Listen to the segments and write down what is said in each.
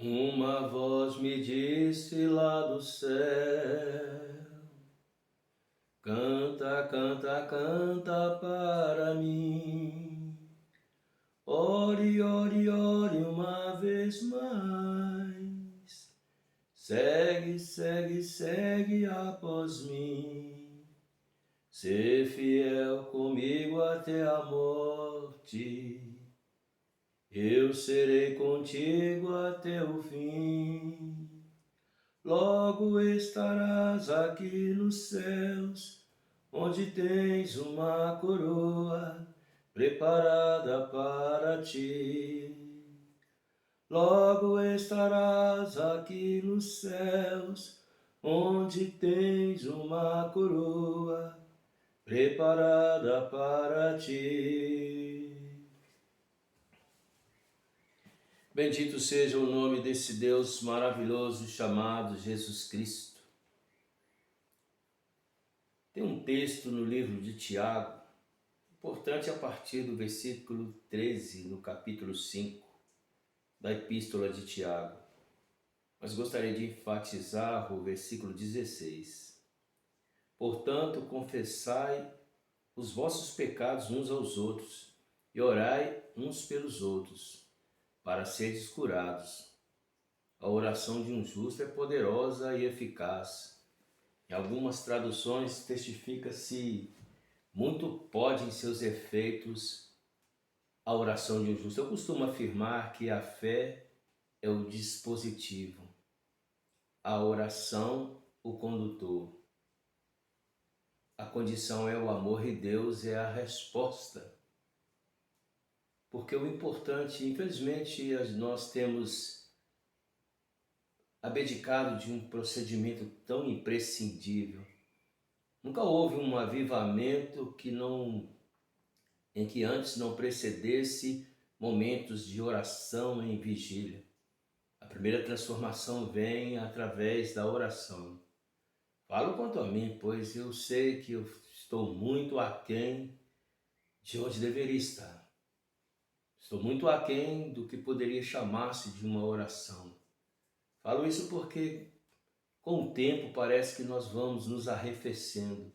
Uma voz me disse lá do céu: canta, canta, canta para mim. Ore, ore, ore uma vez mais. Segue, segue, segue após mim. Ser fiel comigo até a morte. Eu serei contigo até o fim. Logo estarás aqui nos céus, onde tens uma coroa preparada para ti. Logo estarás aqui nos céus, onde tens uma coroa preparada para ti. Bendito seja o nome desse Deus maravilhoso chamado Jesus Cristo. Tem um texto no livro de Tiago, importante a partir do versículo 13, no capítulo 5 da Epístola de Tiago. Mas gostaria de enfatizar o versículo 16. Portanto, confessai os vossos pecados uns aos outros e orai uns pelos outros, para seres curados. A oração de um justo é poderosa e eficaz. Em algumas traduções testifica-se muito pode em seus efeitos a oração de um justo. Eu costumo afirmar que a fé é o dispositivo, a oração o condutor. A condição é o amor e Deus é a resposta. Porque o importante, infelizmente, nós temos abdicado de um procedimento tão imprescindível. Nunca houve um avivamento em que antes não precedesse momentos de oração em vigília. A primeira transformação vem através da oração. Falo quanto a mim, pois eu sei que eu estou muito aquém de onde deveria estar. Estou muito aquém do que poderia chamar-se de uma oração. Falo isso porque, com o tempo, parece que nós vamos nos arrefecendo.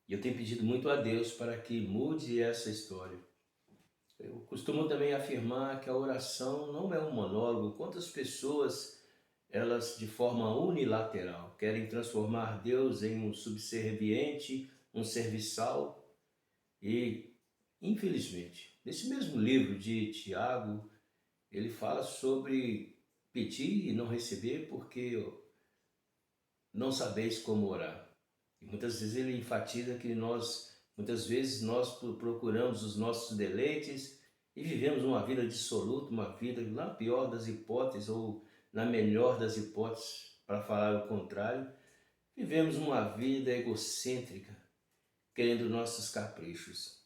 E eu tenho pedido muito a Deus para que mude essa história. Eu costumo também afirmar que a oração não é um monólogo. Quantas pessoas, elas de forma unilateral, querem transformar Deus em um subserviente, um serviçal. E, infelizmente, nesse mesmo livro de Tiago, ele fala sobre pedir e não receber porque não sabeis como orar. E muitas vezes ele enfatiza que muitas vezes nós procuramos os nossos deleites e vivemos uma vida dissoluta, uma vida na pior das hipóteses ou na melhor das hipóteses, para falar o contrário, vivemos uma vida egocêntrica, querendo nossos caprichos.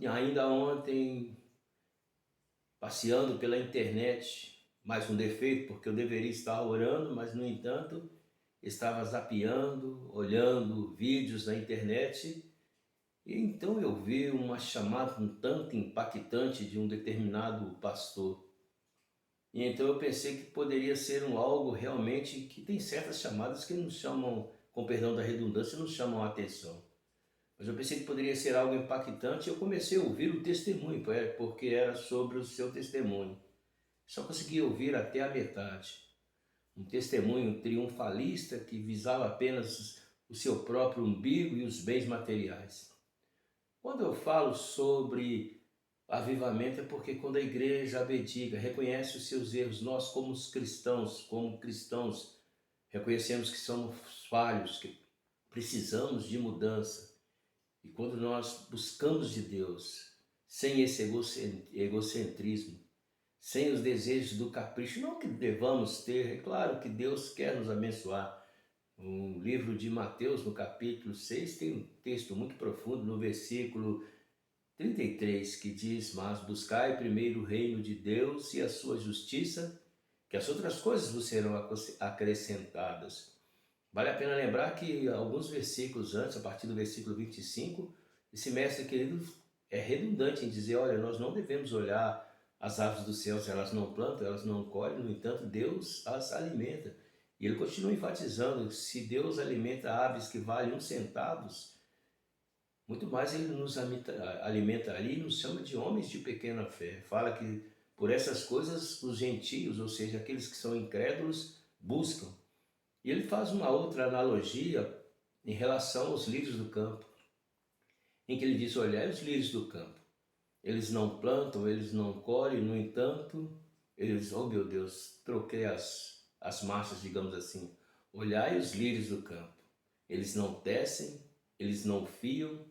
Ainda ontem, passeando pela internet, mais um defeito, porque eu deveria estar orando, mas no entanto, estava zapeando, olhando vídeos na internet, e então eu vi uma chamada um tanto impactante de um determinado pastor. E então eu pensei que poderia ser algo realmente que tem certas chamadas que nos chamam, com perdão da redundância, nos chamam a atenção. Mas eu pensei que poderia ser algo impactante e eu comecei a ouvir o testemunho, porque era sobre o seu testemunho. Só consegui ouvir até a metade. Um testemunho triunfalista que visava apenas o seu próprio umbigo e os bens materiais. Quando eu falo sobre avivamento é porque quando a igreja abdica, reconhece os seus erros, nós como cristãos, reconhecemos que somos falhos, que precisamos de mudança. E quando nós buscamos de Deus, sem esse egocentrismo, sem os desejos do capricho, não que devamos ter, é claro que Deus quer nos abençoar. No livro de Mateus, no capítulo 6, tem um texto muito profundo, no versículo 33, que diz: mas buscai primeiro o reino de Deus e a sua justiça, que as outras coisas vos serão acrescentadas. Vale a pena lembrar que alguns versículos antes, a partir do versículo 25, esse mestre querido é redundante em dizer: olha, nós não devemos olhar As aves dos céus, elas não plantam, elas não colhem, no entanto, Deus as alimenta. E ele continua enfatizando, se Deus alimenta aves que valem 1 centavo, muito mais ele nos alimenta ali e nos chama de homens de pequena fé. Fala que por essas coisas os gentios, ou seja, aqueles que são incrédulos, buscam. E ele faz uma outra analogia em relação aos lírios do campo, em que ele diz, olhai os lírios do campo. Eles não plantam, eles não colhem, no entanto, eles, oh meu Deus, troquei as marchas, digamos assim. Olhai os lírios do campo. Eles não tecem, eles não fiam,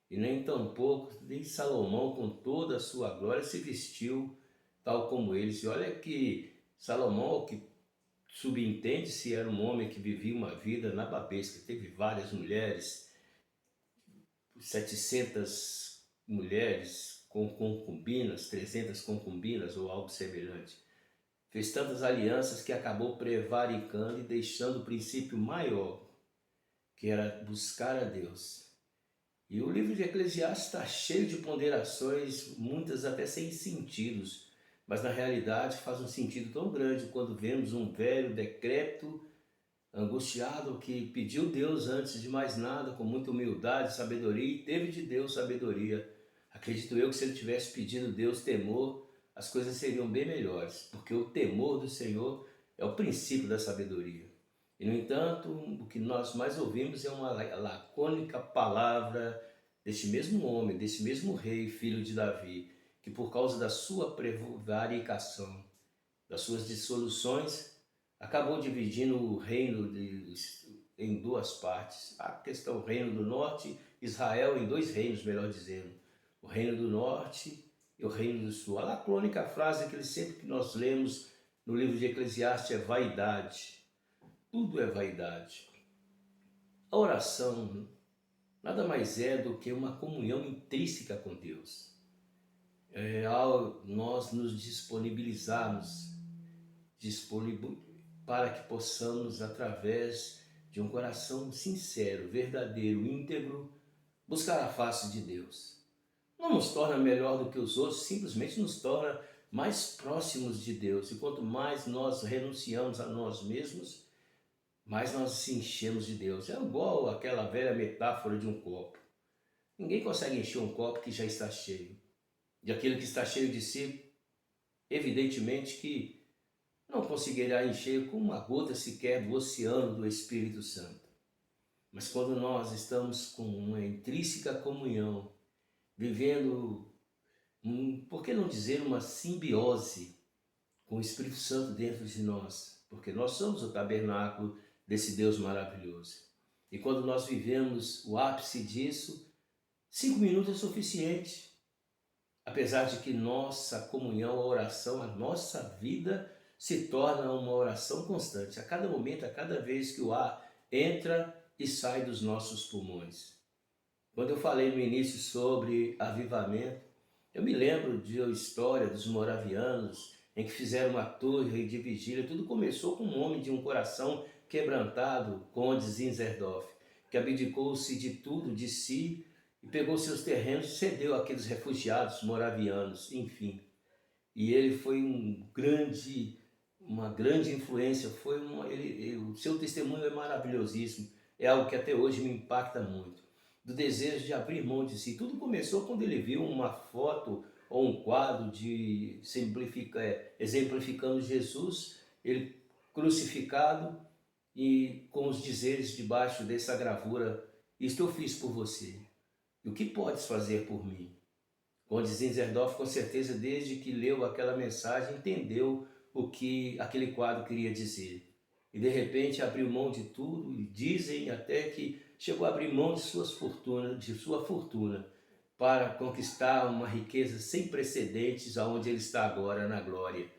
e nem tampouco nem Salomão, com toda a sua glória, se vestiu tal como eles. E olha que Salomão, que subentende-se, era um homem que vivia uma vida nababesca, teve várias mulheres, 700 mulheres com concubinas, 300 concubinas ou algo semelhante. Fez tantas alianças que acabou prevaricando e deixando o princípio maior, que era buscar a Deus. E o livro de Eclesiastes está cheio de ponderações, muitas até sem sentidos, mas na realidade faz um sentido tão grande quando vemos um velho decrépito, angustiado, que pediu Deus antes de mais nada, com muita humildade, sabedoria, e teve de Deus sabedoria. Acredito eu que se ele tivesse pedido Deus temor, as coisas seriam bem melhores, porque o temor do Senhor é o princípio da sabedoria. E, no entanto, o que nós mais ouvimos é uma lacônica palavra deste mesmo homem, desse mesmo rei, filho de Davi, que por causa da sua prevaricação, das suas dissoluções, acabou dividindo o reino em duas partes. A questão reino do norte, Israel em dois reinos, melhor dizendo. O reino do norte e o reino do sul. A lacônica frase que sempre que nós lemos no livro de Eclesiastes é vaidade. Tudo é vaidade. A oração nada mais é do que uma comunhão intrínseca com Deus. Ao nós nos disponibilizarmos para que possamos, através de um coração sincero, verdadeiro, íntegro, buscar a face de Deus. Não nos torna melhor do que os outros, simplesmente nos torna mais próximos de Deus. E quanto mais nós renunciamos a nós mesmos, mais nós nos enchemos de Deus. É igual aquela velha metáfora de um copo. Ninguém consegue encher um copo que já está cheio. E aquele que está cheio de si, evidentemente que não conseguirá encher com uma gota sequer do oceano do Espírito Santo. Mas quando nós estamos com uma intrínseca comunhão, vivendo, por que não dizer, uma simbiose com o Espírito Santo dentro de nós, porque nós somos o tabernáculo desse Deus maravilhoso. E quando nós vivemos o ápice disso, 5 minutos é suficiente. Apesar de que nossa comunhão, a oração, a nossa vida se torna uma oração constante. A cada momento, a cada vez que o ar entra e sai dos nossos pulmões. Quando eu falei no início sobre avivamento, eu me lembro de uma história dos moravianos, em que fizeram uma torre de vigília. Tudo começou com um homem de um coração quebrantado, Conde Zinzendorf, que abdicou-se de tudo, de si, e pegou seus terrenos e cedeu àqueles refugiados moravianos, enfim. E ele foi uma grande influência, o seu testemunho é maravilhosíssimo, é algo que até hoje me impacta muito, do desejo de abrir mão de si. Tudo começou quando ele viu uma foto ou um quadro exemplificando Jesus, ele crucificado e com os dizeres debaixo dessa gravura: isto eu fiz por você, e o que podes fazer por mim? Conde Zinzendorf, com certeza, desde que leu aquela mensagem, entendeu o que aquele quadro queria dizer. E de repente abriu mão de tudo, e dizem até que chegou a abrir mão de sua fortuna, para conquistar uma riqueza sem precedentes aonde ele está agora na glória,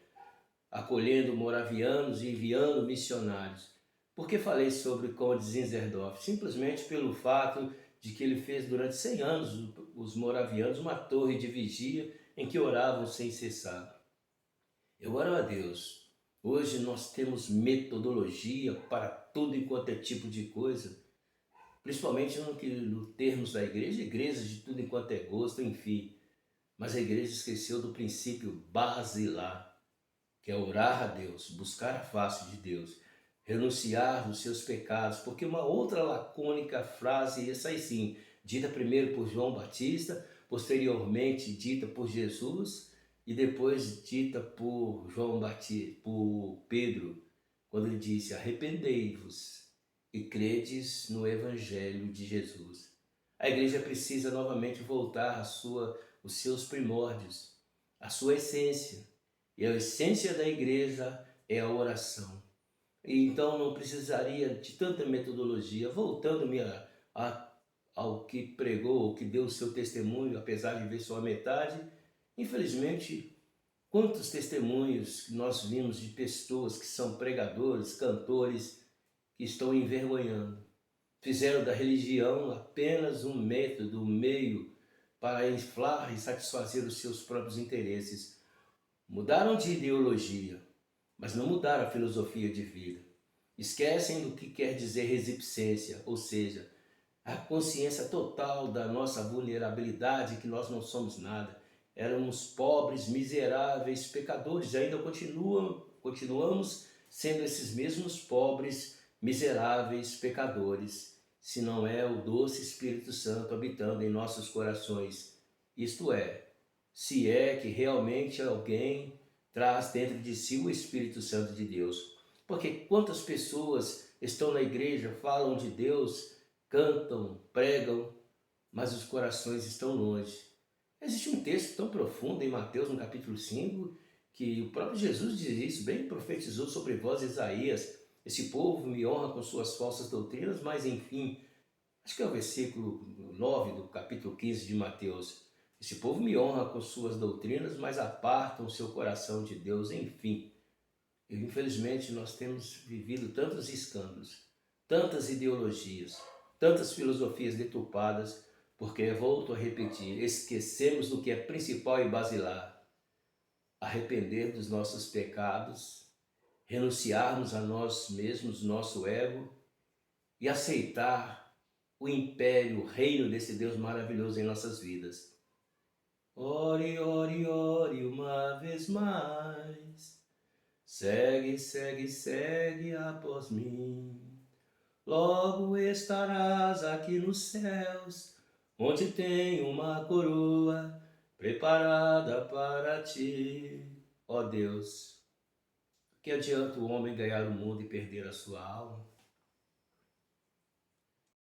acolhendo moravianos e enviando missionários. Por que falei sobre Conde Zinzendorf? Simplesmente pelo fato de que ele fez durante 100 anos, os moravianos, uma torre de vigia em que oravam sem cessar. Eu oro a Deus. Hoje nós temos metodologia para tudo enquanto é tipo de coisa, principalmente no termos da igreja, igrejas de tudo enquanto é gosto, enfim. Mas a igreja esqueceu do princípio basilar, que é orar a Deus, buscar a face de Deus, renunciar dos seus pecados, porque uma outra lacônica frase, essa aí sim, dita primeiro por João Batista, posteriormente dita por Jesus e depois dita por João Batista, por Pedro, quando ele disse: arrependei-vos e credes no Evangelho de Jesus. A igreja precisa novamente voltar os seus primórdios, a sua essência. E a essência da igreja é a oração. E então não precisaria de tanta metodologia. Voltando-me ao que pregou, ao que deu o seu testemunho, apesar de ver só a metade, infelizmente, quantos testemunhos nós vimos de pessoas que são pregadores, cantores, que estão envergonhando. Fizeram da religião apenas um método, um meio para inflar e satisfazer os seus próprios interesses. Mudaram de ideologia, mas não mudaram a filosofia de vida. Esquecem do que quer dizer resipsência, ou seja, a consciência total da nossa vulnerabilidade, que nós não somos nada. Éramos pobres, miseráveis, pecadores, e ainda continuamos sendo esses mesmos pobres, miseráveis, pecadores, se não é o doce Espírito Santo habitando em nossos corações. Isto é, se é que realmente alguém traz dentro de si o Espírito Santo de Deus. Porque quantas pessoas estão na igreja, falam de Deus, cantam, pregam, mas os corações estão longe. Existe um texto tão profundo em Mateus, no capítulo 5, que o próprio Jesus diz isso, bem profetizou sobre vós, Isaías: esse povo me honra com suas falsas doutrinas, mas enfim, acho que é o versículo 9 do capítulo 15 de Mateus. Esse povo me honra com suas doutrinas, mas apartam o seu coração de Deus, enfim. E infelizmente nós temos vivido tantos escândalos, tantas ideologias, tantas filosofias deturpadas, porque, volto a repetir, esquecemos do que é principal e basilar: arrepender dos nossos pecados, renunciarmos a nós mesmos, nosso ego, e aceitar o império, o reino desse Deus maravilhoso em nossas vidas. Ore, ore, ore uma vez mais. Segue, segue, segue após mim. Logo estarás aqui nos céus, onde tem uma coroa preparada para ti. Ó Deus, que adianta o homem ganhar o mundo e perder a sua alma?